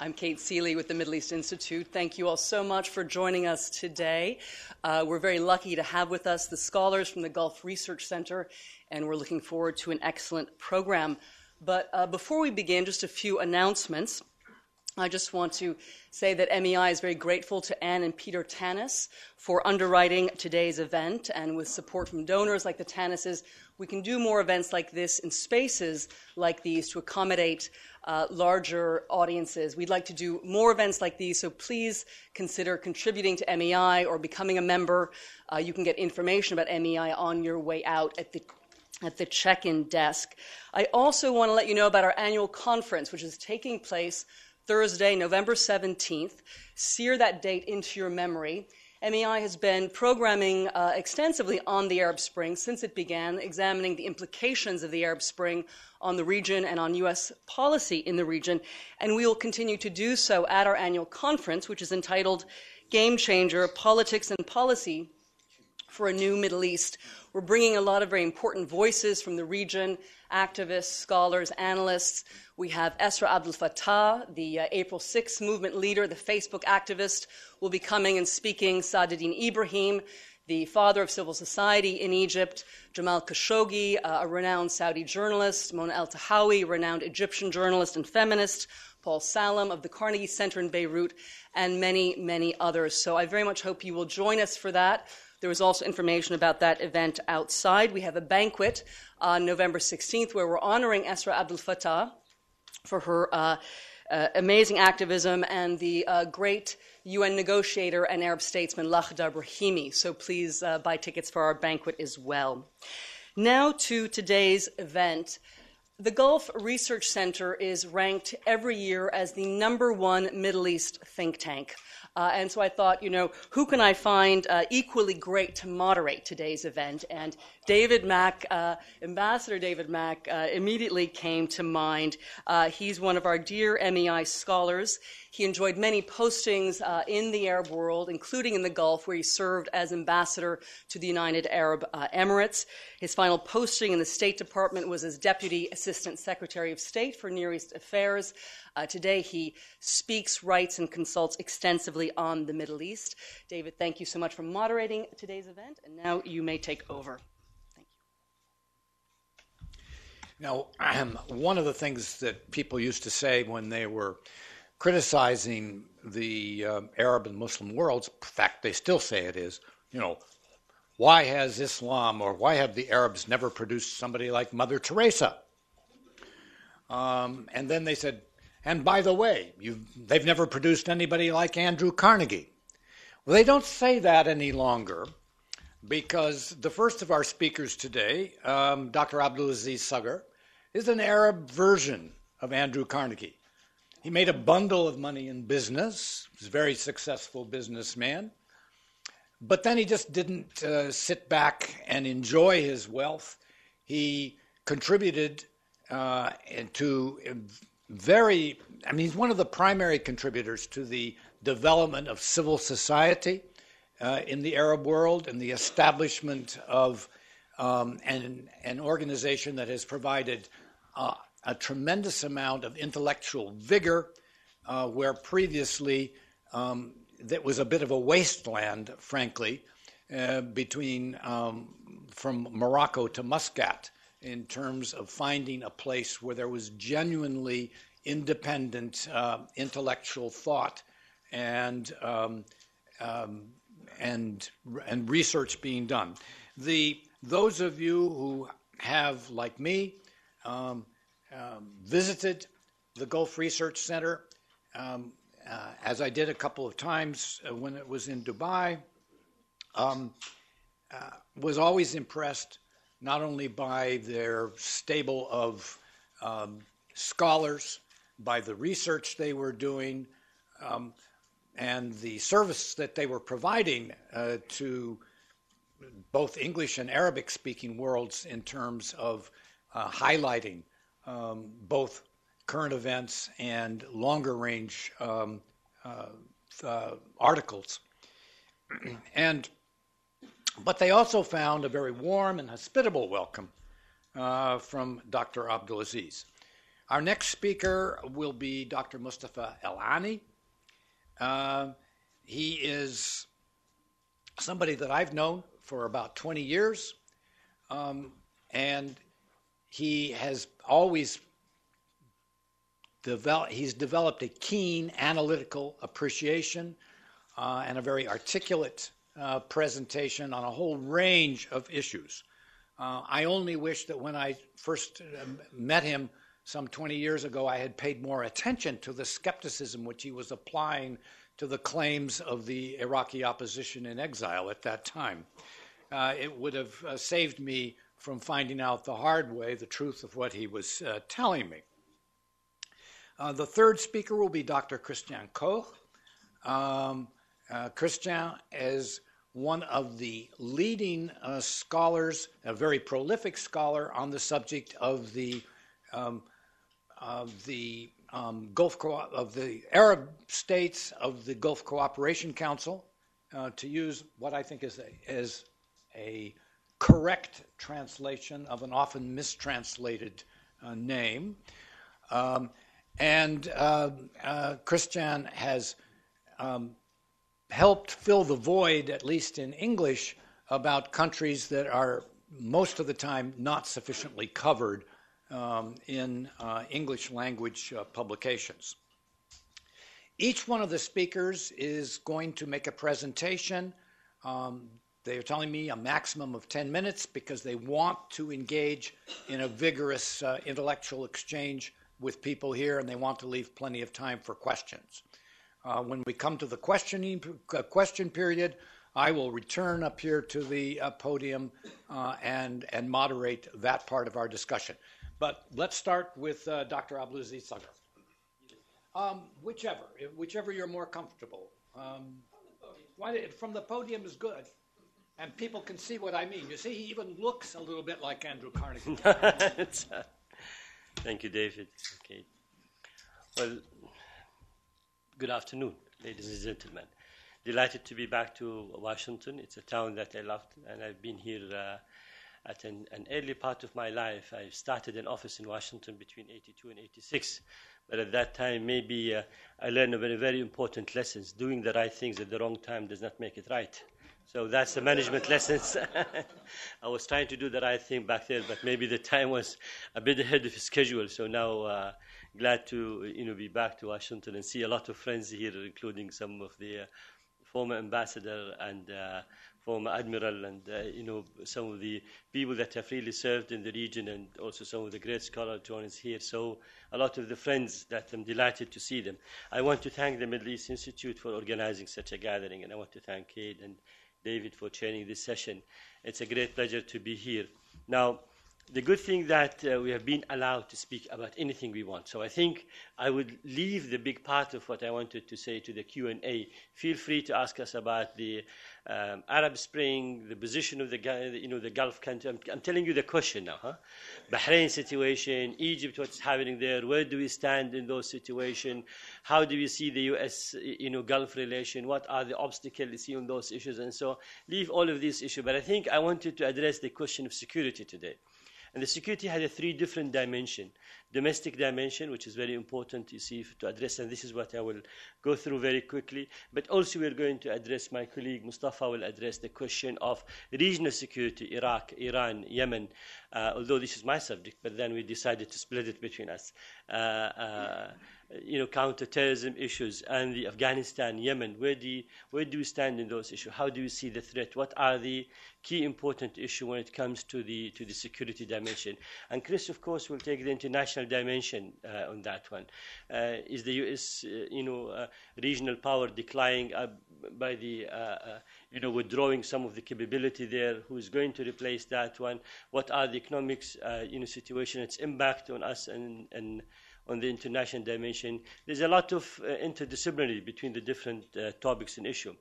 I'm Kate Seeley with the Middle East Institute. Thank you all so much for joining us today. We're very lucky to have with us the scholars from the Gulf Research Center, and we're looking forward to an excellent program. But before we begin, just a few announcements. I just want to say that MEI is very grateful to Anne and Peter Tanis for underwriting today's event, and with support from donors like the Tanises, we can do more events like this in spaces like these to accommodate larger audiences. We'd like to do more events like these, so please consider contributing to MEI or becoming a member. You can get information about MEI on your way out at the check-in desk. I also want to let you know about our annual conference, which is taking place Thursday, November 17th. Sear that date into your memory. MEI has been programming extensively on the Arab Spring since it began, examining the implications of the Arab Spring on the region and on U.S. policy in the region, and we will continue to do so at our annual conference, which is entitled Game Changer, Politics and Policy for a New Middle East. We're bringing a lot of very important voices from the region, activists, scholars, analysts. We have Esra Abdel Fattah, the April 6th movement leader, the Facebook activist, will be coming and speaking. Saadettin Ibrahim, the father of civil society in Egypt. Jamal Khashoggi, a renowned Saudi journalist. Mona El-Tahawi, a renowned Egyptian journalist and feminist. Paul Salam of the Carnegie Center in Beirut, and many, many others. So I very much hope you will join us for that. There is also information about that event outside. We have a banquet on November 16th where we're honoring Esra Abdel Fattah for her amazing activism and the great UN negotiator and Arab statesman Lakhdar Brahimi. So please buy tickets for our banquet as well. Now to today's event. The Gulf Research Center is ranked every year as the #1 Middle East think tank. And so I thought, who can I find equally great to moderate today's event? And David Mack, Ambassador David Mack, immediately came to mind. He's one of our dear MEI scholars. He enjoyed many postings in the Arab world, including in the Gulf, where he served as ambassador to the United Arab Emirates. His final posting in the State Department was as Deputy Assistant Secretary of State for Near East Affairs. Today he speaks, writes, and consults extensively on the Middle East. David, thank you so much for moderating today's event, and now you may take over. Thank you. Now, one of the things that people used to say when they were criticizing the Arab and Muslim worlds, in fact, they still say it is, why has Islam or why have the Arabs never produced somebody like Mother Teresa? And then they said, and by the way, they've never produced anybody like Andrew Carnegie. Well, they don't say that any longer because the first of our speakers today, Dr. Abdelaziz Sager, is an Arab version of Andrew Carnegie. He made a bundle of money in business. He was a very successful businessman. But then he just didn't sit back and enjoy his wealth. He contributed he's one of the primary contributors to the development of civil society in the Arab world and the establishment of an organization that has provided a tremendous amount of intellectual vigor where previously that was a bit of a wasteland, frankly, from Morocco to Muscat, in terms of finding a place where there was genuinely independent intellectual thought and research being done. Those of you who have, like me, visited the Gulf Research Center, as I did a couple of times when it was in Dubai, was always impressed not only by their stable of scholars, by the research they were doing, and the service that they were providing to both English and Arabic-speaking worlds in terms of highlighting both current events and longer-range articles. But they also found a very warm and hospitable welcome from Dr. Abdelaziz, Our next speaker will be Dr. Mustafa Alani. He is somebody that I've known for about 20 years, and he has always developed a keen analytical appreciation and a very articulate presentation on a whole range of issues. I only wish that when I first met him some 20 years ago, I had paid more attention to the skepticism which he was applying to the claims of the Iraqi opposition in exile at that time. It would have saved me from finding out the hard way the truth of what he was telling me. The third speaker will be Dr. Christian Koch. Christian is one of the leading scholars, a very prolific scholar on the subject of the Arab states of the Gulf Cooperation Council, to use what I think is a correct translation of an often mistranslated name. Christian has helped fill the void, at least in English, about countries that are most of the time not sufficiently covered in English language publications. Each one of the speakers is going to make a presentation. They are telling me a maximum of 10 minutes because they want to engage in a vigorous intellectual exchange with people here, and they want to leave plenty of time for questions. When we come to the question period, I will return up here to the podium and moderate that part of our discussion. But let's start with Dr. Abdelaziz Sager. Whichever you're more comfortable. From the podium is good, and people can see what I mean. You see, he even looks a little bit like Andrew Carnegie. Thank you, David. Okay. Well, good afternoon, ladies and gentlemen. Delighted to be back to Washington. It's a town that I loved, and I've been here at an early part of my life. I started an office in Washington between 82 and 86. But at that time, maybe I learned very, very important lessons. Doing the right things at the wrong time does not make it right. So that's the management lessons. I was trying to do the right thing back there, but maybe the time was a bit ahead of schedule. So now, glad to be back to Washington and see a lot of friends here, including some of the former ambassador and former admiral, and some of the people that have really served in the region, and also some of the great scholars join us here. So a lot of the friends that I'm delighted to see them. I want to thank the Middle East Institute for organizing such a gathering, and I want to thank Kate and David for chairing this session. It's a great pleasure to be here. Now, the good thing that we have been allowed to speak about anything we want. So I think I would leave the big part of what I wanted to say to the Q&A. Feel free to ask us about the Arab Spring, the position of the Gulf country. I'm telling you the question now. Bahrain situation, Egypt, what's happening there? Where do we stand in those situations? How do we see the U.S. Gulf relation? What are the obstacles you see on those issues? And so leave all of these issues. But I think I wanted to address the question of security today. And the security had a three different dimensions. Domestic dimension, which is very important to address, and this is what I will go through very quickly. But also we're going to address, my colleague Mustafa will address the question of regional security, Iraq, Iran, Yemen, although this is my subject, but then we decided to split it between us. Counterterrorism issues, and the Afghanistan, Yemen, where do we stand in those issues? How do we see the threat? What are the key important issues when it comes to the security dimension? And Chris, of course, will take the international dimension on that one. Is the U.S. regional power declining by the withdrawing some of the capability there? Who is going to replace that one? What are the economics situation, its impact on us and on the international dimension? There's a lot of interdisciplinary between the different topics and issues.